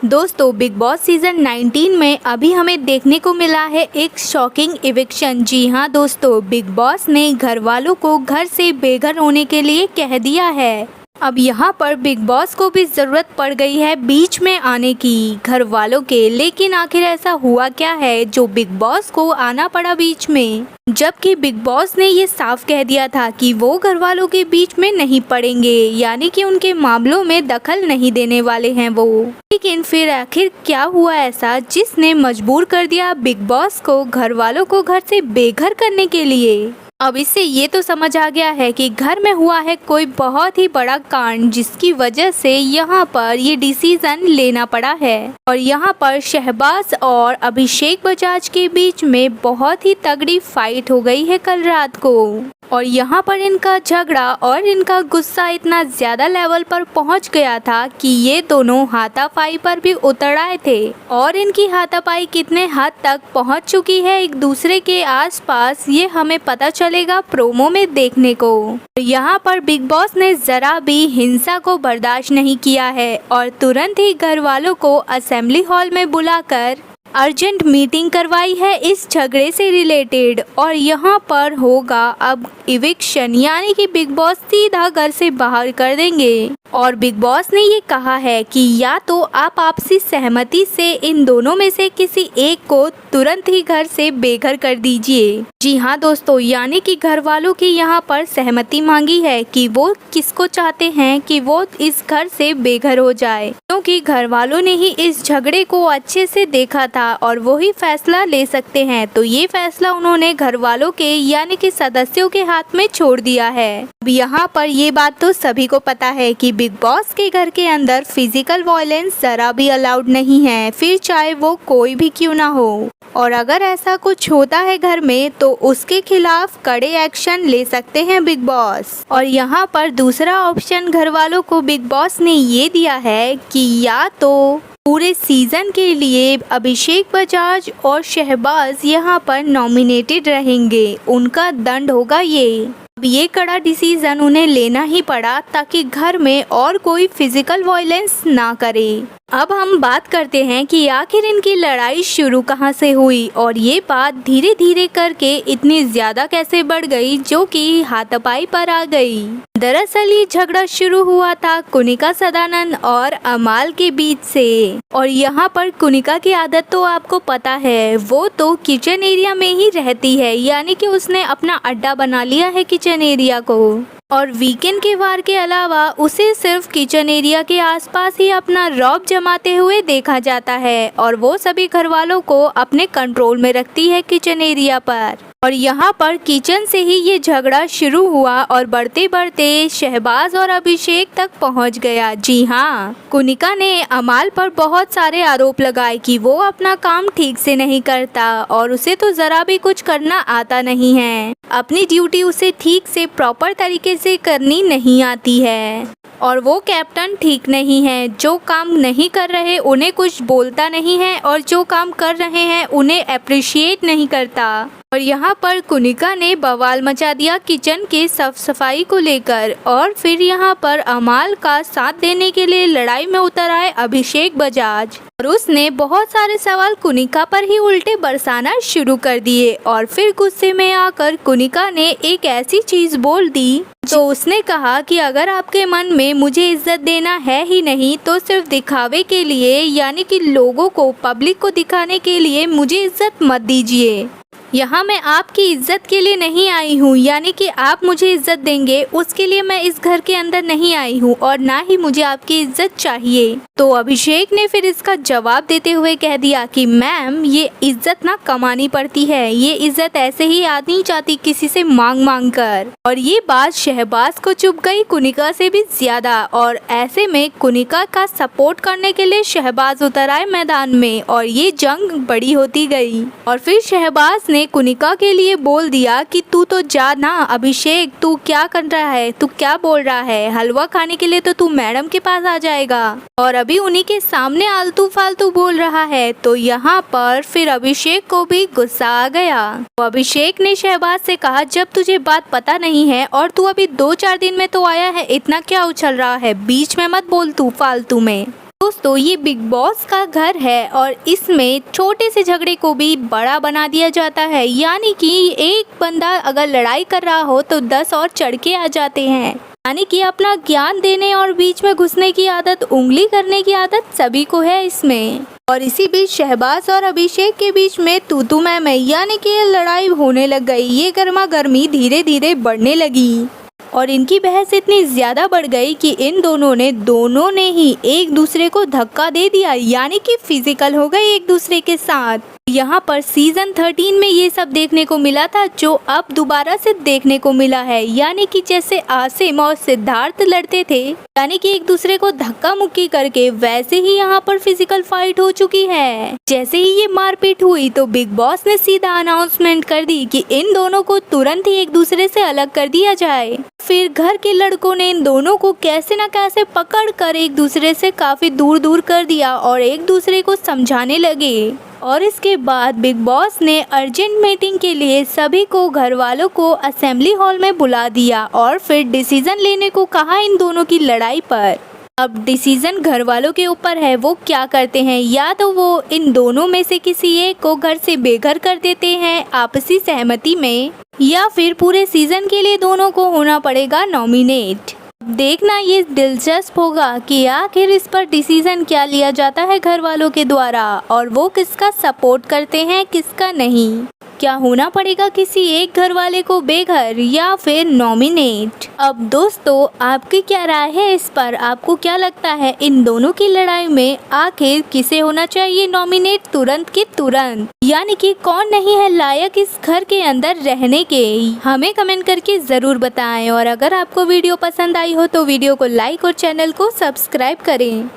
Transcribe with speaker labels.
Speaker 1: दोस्तों big boss season 19 में अभी हमें देखने को मिला है एक शॉकिंग इविक्शन। जी हाँ दोस्तों, बिग बॉस ने घर वालों को घर से बेघर होने के लिए कह दिया है। अब यहाँ पर बिग बॉस को भी ज़रूरत पड़ गई है बीच में आने की घर वालों के। लेकिन आखिर ऐसा हुआ क्या है जो बिग बॉस को आना पड़ा बीच में, जबकि बिग बॉस ने ये साफ कह दिया था कि वो घर वालों के बीच में नहीं पड़ेंगे, यानी कि उनके मामलों में दखल नहीं देने वाले हैं वो। लेकिन फिर आखिर क्या हुआ ऐसा जिसने मजबूर कर दिया बिग बॉस को घर वालों को घर से बेघर करने के लिए। अब इससे ये तो समझ आ गया है कि घर में हुआ है कोई बहुत ही बड़ा कांड, जिसकी वजह से यहाँ पर ये डिसीजन लेना पड़ा है। और यहाँ पर शहबाज और अभिषेक बजाज के बीच में बहुत ही तगड़ी फाइट हो गई है कल रात को। और यहाँ पर इनका झगड़ा और इनका गुस्सा इतना ज्यादा लेवल पर पहुँच गया था कि ये दोनों हाथापाई पर भी उतर आए थे। और इनकी हाथापाई कितने हद तक पहुँच चुकी है एक दूसरे के आसपास, ये हमें पता चलेगा प्रोमो में देखने को। यहाँ पर बिग बॉस ने जरा भी हिंसा को बर्दाश्त नहीं किया है और तुरंत ही घर वालों को असेंबली हॉल में बुलाकर अर्जेंट मीटिंग करवाई है इस झगड़े से रिलेटेड। और यहाँ पर होगा अब इविक्शन, यानी कि बिग बॉस सीधा घर से बाहर कर देंगे। और बिग बॉस ने ये कहा है कि या तो आप आपसी सहमति से इन दोनों में से किसी एक को तुरंत ही घर से बेघर कर दीजिए। जी हाँ दोस्तों, यानी कि घर वालों की यहाँ पर सहमति मांगी है कि वो किसको चाहते हैं कि वो इस घर से बेघर हो जाए, क्योंकि घर वालों ने ही इस झगड़े को अच्छे से देखा था और वो ही फैसला ले सकते हैं। तो ये फैसला उन्होंने घर वालों के यानी कि सदस्यों के हाथ में छोड़ दिया है। अब यहाँ पर ये बात तो सभी को पता है कि बिग बॉस के घर के अंदर फिजिकल वायलेंस जरा भी अलाउड नहीं है, फिर चाहे वो कोई भी क्यों ना हो। और अगर ऐसा कुछ होता है घर में तो उसके खिलाफ कड़े एक्शन ले सकते हैं बिग बॉस। और यहाँ पर दूसरा ऑप्शन घर वालों को बिग बॉस ने ये दिया है कि या तो पूरे सीजन के लिए अभिषेक बजाज और शहबाज यहाँ पर नॉमिनेटेड रहेंगे, उनका दंड होगा ये। अब ये कड़ा डिसीजन उन्हें लेना ही पड़ा ताकि घर में और कोई फिजिकल वायलेंस ना करे। अब हम बात करते हैं कि आखिर इनकी लड़ाई शुरू कहाँ से हुई और ये बात धीरे धीरे करके इतनी ज्यादा कैसे बढ़ गई जो कि हाथापाई पर आ गई। दरअसल ये झगड़ा शुरू हुआ था कुनिका सदानंद और अमाल के बीच से। और यहाँ पर कुनिका की आदत तो आपको पता है, वो तो किचन एरिया में ही रहती है, यानी कि उसने अपना अड्डा बना लिया है किचन एरिया को। और वीकेंड के वार के अलावा उसे सिर्फ किचन एरिया के आसपास ही अपना रौब जमाते हुए देखा जाता है और वो सभी घर वालों को अपने कंट्रोल में रखती है किचन एरिया पर। और यहाँ पर किचन से ही ये झगड़ा शुरू हुआ और बढ़ते बढ़ते शहबाज और अभिषेक तक पहुँच गया। जी हाँ, कुनिका ने अमाल पर बहुत सारे आरोप लगाए कि वो अपना काम ठीक से नहीं करता और उसे तो जरा भी कुछ करना आता नहीं है, अपनी ड्यूटी उसे ठीक से प्रॉपर तरीके से करनी नहीं आती है और वो कैप्टन ठीक नहीं है। जो काम नहीं कर रहे उन्हें कुछ बोलता नहीं है और जो काम कर रहे हैं उन्हें अप्रिशिएट नहीं करता। और यहाँ पर कुनिका ने बवाल मचा दिया किचन के साफ सफाई को लेकर। और फिर यहाँ पर अमाल का साथ देने के लिए लड़ाई में उतर आए अभिषेक बजाज और उसने बहुत सारे सवाल कुनिका पर ही उल्टे बरसाना शुरू कर दिए। और फिर गुस्से में आकर कुनिका ने एक ऐसी चीज बोल दी तो उसने कहा कि अगर आपके मन में मुझे इज्जत देना है ही नहीं तो सिर्फ दिखावे के लिए, यानी कि लोगों को पब्लिक को दिखाने के लिए मुझे इज्जत मत दीजिए। यहाँ मैं आपकी इज्जत के लिए नहीं आई हूँ, यानी कि आप मुझे इज्जत देंगे उसके लिए मैं इस घर के अंदर नहीं आई हूँ और ना ही मुझे आपकी इज्जत चाहिए। तो अभिषेक ने फिर इसका जवाब देते हुए कह दिया कि मैम, ये इज्जत ना कमानी पड़ती है, ये इज्जत ऐसे ही आ नहीं जाती किसी से मांग मांग कर। और ये बात शहबाज को चुभ गई कुनिका से भी ज्यादा और ऐसे में कुनिका का सपोर्ट करने के लिए शहबाज उतर आए मैदान में और ये जंग बड़ी होती गई। और फिर शहबाज ने कुनिका के लिए बोल दिया कि तू तो जा ना अभिषेक, तू क्या कर रहा है, तू क्या बोल रहा है, हलवा खाने के लिए तो तू मैडम के पास आ जाएगा और अभी उन्हीं के सामने आलतू फालतू बोल रहा है। तो यहाँ पर फिर अभिषेक को भी गुस्सा आ गया। तो अभिषेक ने शहबाज से कहा, जब तुझे बात पता नहीं है और तू अभी 2-4 दिन में तो आया है, इतना क्या उछल रहा है, बीच में मत बोल तू फालतू में। दोस्तों ये बिग बॉस का घर है और इसमें छोटे से झगड़े को भी बड़ा बना दिया जाता है, यानी कि एक बंदा अगर लड़ाई कर रहा हो तो 10 और चढ़ के आ जाते हैं। यानी कि अपना ज्ञान देने और बीच में घुसने की आदत, उंगली करने की आदत सभी को है इसमें। और इसी बीच शहबाज और अभिषेक के बीच में तू मैं यानी कि ये लड़ाई होने लग गई। ये गर्मा गर्मी धीरे धीरे बढ़ने लगी और इनकी बहस इतनी ज्यादा बढ़ गई कि इन दोनों ने ही एक दूसरे को धक्का दे दिया, यानी कि फिजिकल हो गए एक दूसरे के साथ। यहाँ पर सीजन 13 में ये सब देखने को मिला था जो अब दोबारा से देखने को मिला है, यानी कि जैसे आसिम और सिद्धार्थ लड़ते थे, यानी कि एक दूसरे को धक्का मुक्की करके, वैसे ही यहाँ पर फिजिकल फाइट हो चुकी है। जैसे ही ये मारपीट हुई तो बिग बॉस ने सीधा अनाउंसमेंट कर दी कि इन दोनों को तुरंत ही एक दूसरे से अलग कर दिया जाए। फिर घर के लड़कों ने इन दोनों को कैसे न कैसे पकड़ कर एक दूसरे से काफी दूर कर दिया और एक दूसरे को समझाने लगे। और इसके बाद बिग बॉस ने अर्जेंट मीटिंग के लिए सभी को, घर वालों को असेंबली हॉल में बुला दिया और फिर डिसीजन लेने को कहा इन दोनों की लड़ाई पर। अब डिसीजन घर वालों के ऊपर है, वो क्या करते हैं। या तो वो इन दोनों में से किसी एक को घर से बेघर कर देते हैं आपसी सहमति में, या फिर पूरे सीजन के लिए दोनों को होना पड़ेगा नॉमिनेट। देखना ये दिलचस्प होगा कि आखिर इस पर डिसीजन क्या लिया जाता है घर वालों के द्वारा और वो किसका सपोर्ट करते हैं किसका नहीं। क्या होना पड़ेगा किसी एक घर वाले को बेघर या फिर नॉमिनेट। अब दोस्तों आपकी क्या राय है इस पर, आपको क्या लगता है इन दोनों की लड़ाई में आखिर किसे होना चाहिए नॉमिनेट तुरंत के तुरंत, यानी कि कौन नहीं है लायक इस घर के अंदर रहने के। हमें कमेंट करके जरूर बताएं और अगर आपको वीडियो पसंद आई हो तो वीडियो को लाइक और चैनल को सब्सक्राइब करें।